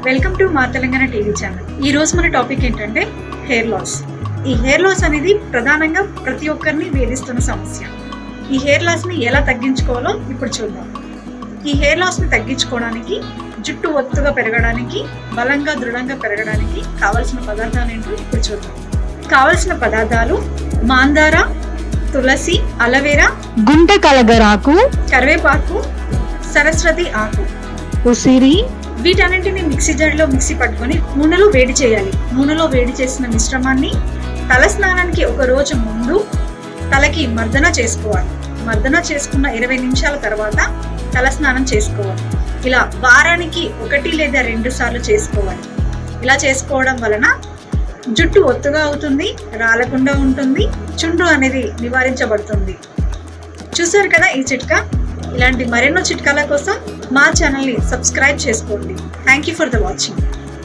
Welcome to మా Telangana TV channel. ఈ రోజు మన టాపిక్ ఏంటంటే హెయిర్ లాస్. ఈ హెయిర్ లాస్ అనేది ప్రధానంగా ప్రతి ఒక్కరిని వేధిస్తున్న సమస్య. ఈ హెయిర్ లాస్ని ఎలా తగ్గించుకోవాలో ఇప్పుడు చూద్దాం. ఈ హెయిర్ లాస్ని తగ్గించుకోవడానికి, జుట్టు ఒత్తుగా పెరగడానికి, బలంగా దృఢంగా పెరగడానికి కావలసిన పదార్థాలు ఏంటో ఇప్పుడు చూద్దాం. కావలసిన పదార్థాలు: మాందార, తులసి, అలవేరా, గుంట కలగరాకు, కరివేపాకు, సరస్వతి ఆకు, ఉసిరి. వీటన్నింటిని మిక్సీ జార్లో మిక్సీ పట్టుకొని నూనెలో వేడి చేయాలి. నూనెలో వేడి చేసిన మిశ్రమాన్ని తల స్నానానికి ఒక రోజు ముందు తలకి మర్దన చేసుకోవాలి. మర్దన చేసుకున్న 20 నిమిషాల తర్వాత తల స్నానం చేసుకోవాలి. ఇలా వారానికి 1 లేదా 2 సార్లు చేసుకోవాలి. ఇలా చేసుకోవడం వలన జుట్టు ఒత్తుగా అవుతుంది, రాలకుండా ఉంటుంది, చుండ్రు అనేది నివారించబడుతుంది. చూసారు కదా ఈ చిట్కా. ఇలాంటి మరెన్నో చిట్కాల కోసం మా ఛానల్ని సబ్స్క్రైబ్ చేసుకోండి. Thank you for the watching.